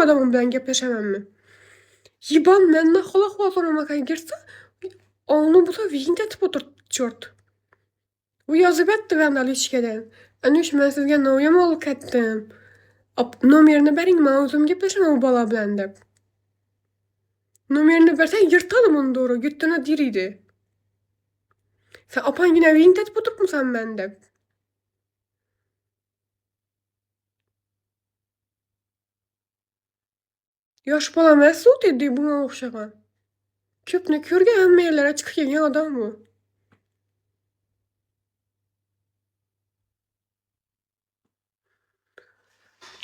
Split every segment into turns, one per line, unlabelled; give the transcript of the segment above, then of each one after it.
adamım bilan gaplashamanmi? Yiban mendan xola so'ramaqqa girsa, onu bu da vintetib o'tiribdi, chort. U yozib aytdi vandalishkadan. Anush, men sizga noyam olib ketdim. Nomerini bering, men o'zim gaplashaman u bola bilan deb. Nomerini bersang yirtadim uni doğru, yurtini diriydi. Sen opangina vintetib o'tiribmisan men deb. Yosh bola emas u, Teddy bunga o'xshagan. Ko'pni ko'rgan, hamma yerlarga chiqib kelgan odam u.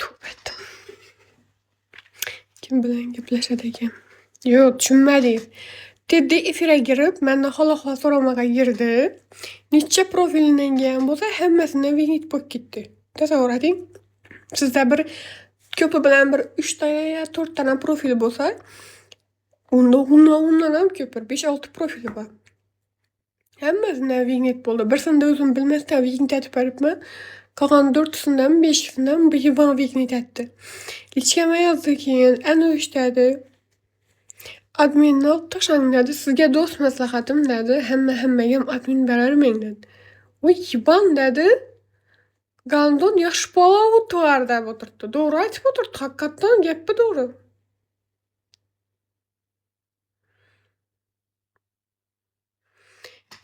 Tövbe. Kim bilan gaplashadi ekan? Yo'q, tushunmadingiz. Teddy efirga kirib, mendan xola so'ramaqqa girdi. Necha profilindan bo'lsa, hammasini vinit bo'lib ketdi. Tasavvur eting. Sizda bir ko'pi bilan bir 3 ta yo 4 ta profil bo'lsa, undan ham ko'p, 5-6 profili bor. Hammasini vinit bo'ldi. Birsini o'zim bilmasdan vinit etib beribman. Qolgan 4-sidan 5-sidan bir vinit etdi. Lichkama yozdi keyin, Anush dedi. Adminni olib tashlang dedi. Sizga do'st maslahatim dedi. Hammagam admin berarmang dedi. Voy yiban dedi. Gandon yosh bola o'tvar deb o'tiribdi. To'g'ri aytib o'tiribdi. Haqiqatdan gapi to'g'ri.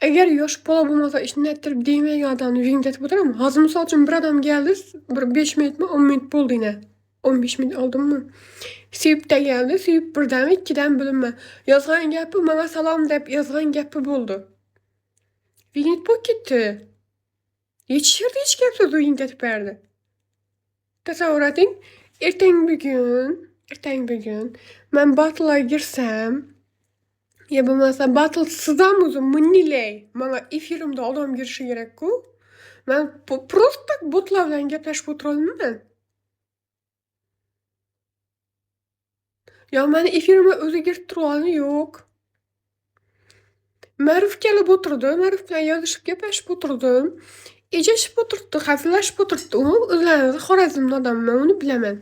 Agar yosh bola bo'lmasa, ishni ayttirib deymagan odamni vingetib o'tiraman. Hozir misol uchun bir odam keldi, bir 5 minutmi, 10 minut bo'ldi yana. 15 minut oldimmi? Suyibda keldi, suyib birdan, ikkidan bilinma. Yozgan gapi menga salom deb yozgan gapi bo'ldi. Vinit bo'lib ketdi. Hech yerda hech gap so'z vingetib berdi. Tasavvur eting, ertangi bugun men battle'a girsam, ya bo'lmasa battle sizdan o'zim munnilay, menga efirimda odam girishi kerak-ku. Men просто botlar bilan gaplashib o'tira olmayman. Yo, meni efirimga o'zi kirib turgani yo'q. Ma'ruf kelib o'tirdi, Ma'ruf bilan yozishib gaplashib o'tirdim. Ejashib o'tiribdi, hazillashib o'tiribdi. U o'zlari Xorazmda odamman, uni bilaman.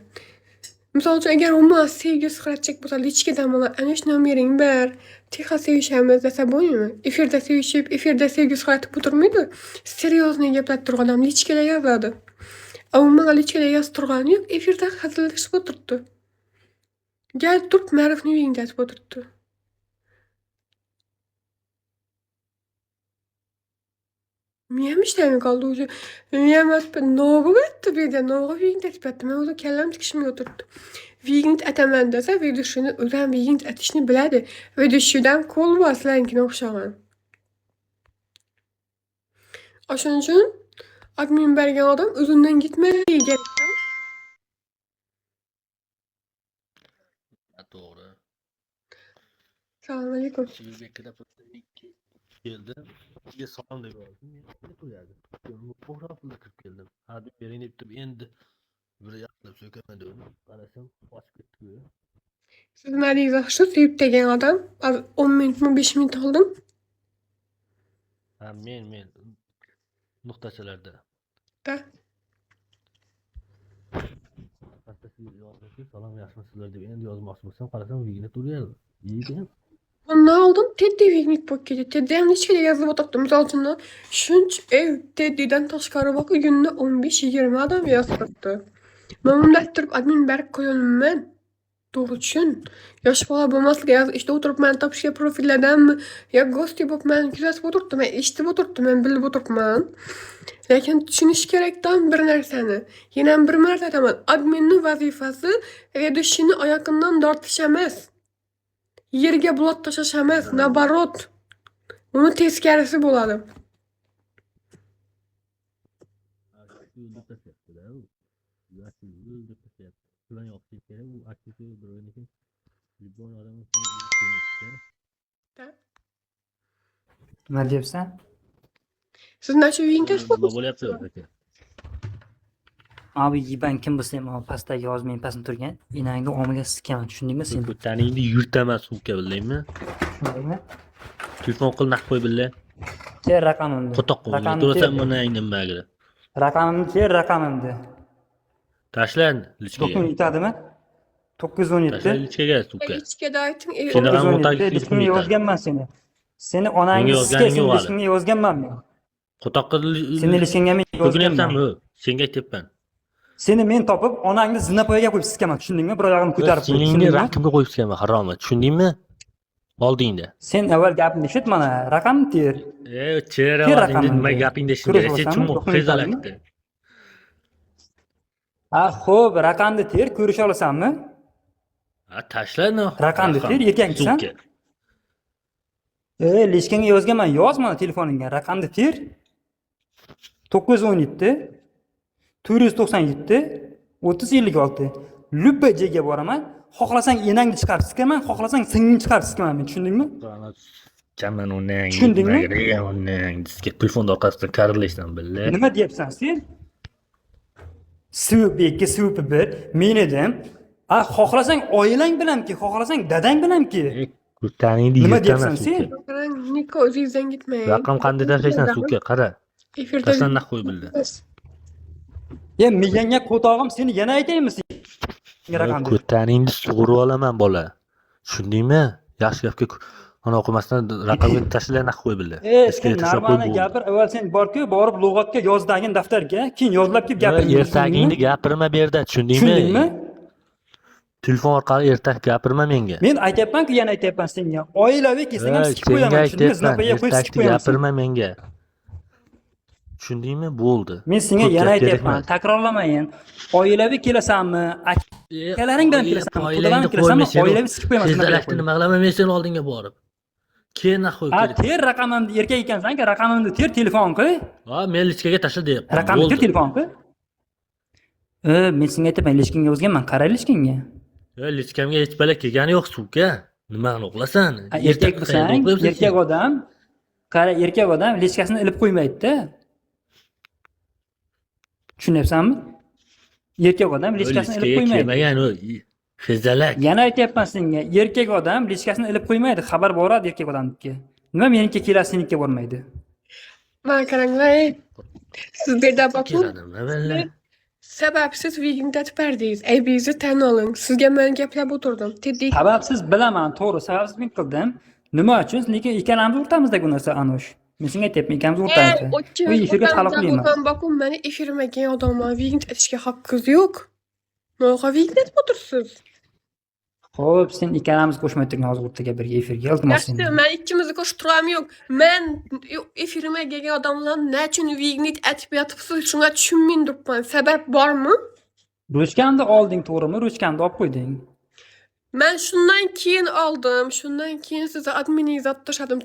Misol uchun agar u menga sevgi suratchak bo'lsa, lichkadan menga Anush nomering ber, tixo sevishamiz desa bo'lmaymi? Efirda sevishib, efirda sevgi suratib o'tirmaydi. Seryozni gaplatib turgan odam lichkada yozadi. U menga lichkada yozib turgani yo'q, efirda hazillashib o'tiribdi. Kelib turib Ma'rufni uyingda aytib o'tiribdi. Men ham ishlamay qoldi o'zi. Men ham nog'ib aytdi bu yerda, nog'ib uyingda aytib aytdi. Men o'zi kallam tikishmay o'tiribdi. Vignet ataman desa, Vedushini o'zi ham vignet atishni biladi. Vedushidan qo'l bor sizlarnikine o'xshagan. O'shaning uchun admin bergan odam o'zundan gitmaydi kerakda.
To'g'ri.
Assalomu alaykum.
Sizga keldi. Sizga salom deb yozdim. Men qo'yadi. Men fotoğrafla kirib keldim. Hadi bering deb endi bir yaqlab so'kaman dedim. Qarasam, ochib ketdi.
Siz nimadingiz shu suyib degan odam 10 minutmi 5 minut oldim.
Ha, men nuqtachalarda.
Da.
Hatta siz yozasiz, salom yaxshimisizlar deb endi yozmoqchi bo'lsam, qarasam vignet uryapti. Yeydi.
Bundan oldin Teddy vignet bo'lib ketdi. Teddy ham hech qayerga yozib o'tiribdi. Misol uchun Teddydan tashqari boq, kunni 15-20 odam yozib turibdi. Men unda aytib admin berib qo'yolmayman. To'g'ri tushun. Yosh bola bo'lmasligi, ishda o'tiribman, topishgan profillardanmi, yo gosti bo'libman, kuzatib o'tiribdim, eshitib o'tiribdim, men bilib o'tiribman. Lekin tushunish kerakdan bir narsani. Yana ham bir marta aytaman, adminning vazifasi vedushini oyoqidan tortish emas. Yerga bulut tashlash emas, nabarot. Uni teskarisi bo'ladi.
Nima deyapsan?
Siz nacha uyingda
Nima bo'lyapti aka?
Abi yiban kim bo'lsa ham pastdagi yozmang pastda turgan. Enangni omiga sikaman, tushundingmi sen?
Taningni yurtaman suvka bildingmi?
Tushundingmi?
Telefon qil naq qo'y billa.
Ter raqamimni.
Qo'toq qo'y. To'rasam buni aytmagira.
Raqamimni ter raqamimni.
Tashlan lichkaga.
To'pim yetadimi? 917.
Tashlaylichkaga suka.
Ichkada ayting.
Seni ham
917.
o'rtaga
Lishkingga
kelib
yozganman seni. Seni onangni
Menga
sizga
yozganing
seni
yo'q hali.
lishkingga yozganman men.
Qo'toqqa
Seni lishkingga men yozganman.
ko'ginyapsanmi? Senga aytyapman.
Seni men topib onangni zinapoyaga qo'yib siskaman, tushundingmi? Bir oyog'ini ko'tarib qo'yib,
Seningni
tushundingmi?
raqamga qo'yib chiqaman, haromat. Tushundingmi? Oldingda.
Sen avval gapimni eshit mana, raqamni ter.
Chera
Ter
oldingda nima
raqamni.
gapingda
Ko'rib
shunday. Sen
olasanmi?
chumma
Yo'qmi,
qizalakdi.
Xo'p, raqamni ter, ko'risha olasanmi?
Tashla no.
Raqamni ter, erkakmisan?
Suka.
Lishkingga yozganman, yoz mana telefoningga. Raqamni ter. 917 497 3056. Lubajaga boraman. Xohlasang enangni chiqarib siskaman, xohlasang singingni chiqarib siskaman men, tushundingmi?
Chaman unang.
Tushundingmi?
Unang. Sizga telefonda orqasidan karilishdan billa.
Nima deyapsan sen? Suv 2, suv 1, men edim. Xohlasang oilang bilanki, xohlasang dadang bilanki.
Kurtaningni
Nima
yirtaman
deyapsan
suka.
sen?
Qarang, Niko o'zingizdan ketmang.
Raqam qanday tashlaysan suka, qara.
Efirda
Tashlanna qo'y billa.
Miyangga qo'tog'im seni yana aytaymi sen? Raqamni.
Kurtaningni sug'urib olaman bola. Tushundingmi? Yaxshi gapga ana o'qimasdan raqamga tashlayna qo'y billa.
Sen normani gapir, avval sen borku, borib lug'atga yozdagin daftarga, keyin yozlab kelib gapir.
Ertagingni gapirma bu yerda, tushundingmi?
Tushundingmi?
Telefon orqali ertak gapirma menga.
Men aytyapman-ku, yana aytyapman senga. Oilaviy kelsang ham sikib
Senga
qo'yaman, tushundingmi?
aytyapman,
Zinapoyaga qo'yib sikib
ertakni
qo'yaman.
gapirma menga. Tushundingmi? Bo'ldi.
Men senga
Ko'p
yana
gap
aytyapman,
kerakmas.
takrorlamayin. Oilaviy kelasanmi? Akalaring bilan kelasanmi?
Oilangni
Xudodan kelasanmi?
qo'yma,
Oilaviy sikib qo'yaman.
Tezalakni nima qilaman men seni oldinga borib. Keyin qo'y kerak.
Ter raqamimni, erkak ekansan-ku, raqamimni ter, telefon qo'y.
Men lichkaga tashlab deyapman.
Raqamni ter, telefon qo'y. Men senga aytayapman, lishkingga yozganman, qara lishkingga.
Lichkamga hech bala kelgani yo'q suka. Nimani o'qilasan?
Erkak bo'lsang, erkak odam, qara erkak odam lishkasini ilib qo'ymaydi-da. Tushunyapsanmi? Erkak odam lishkasini ilib qo'ymaydi.
Kelmagan u xizalak.
Yana aytyapman senga, erkak odam lishkasini ilib qo'ymaydi, xabar boradi erkak odamnikiga. Nima meniki keladi, senikiga bormaydi?
mana qaranglar. Siz berda boqing.
Keladimi balla?
Sababsiz vigingdatib berdingiz. Aybingizni tan oling. Sizga men gaplab o'tirdim. Teddik.
Sababsiz bilaman, to'g'ri, sababsiz men qildim. Nima uchun? Lekin ikkalamiz o'rtamizdagi narsa anush. Men senga aytyapman, ikkalamiz o'rtamizda. Uy efirga taloq qilmayman.
Bakun meni efirime kelgan odamlar vigingdat etishga haqqingiz yo'q. Noga vigingdatib o'tirsiz?
Xo'p, sen ikkalamiz qo'shmay turgan hozir o'rtaga birga efirga, iltimos
Yaxshi,
seni.
men ikkimizni qo'shtiram yo'q. Men efirime kelgan odamlar nechun vignit aytib yotibsiz, shunga tushunmay turibman. Sabab bormi?
Ruchkani olding, to'g'rimi? Ruchkani olib qo'yding.
Men shundan keyin oldim. Shundan keyin sizni adminingizga tashladim.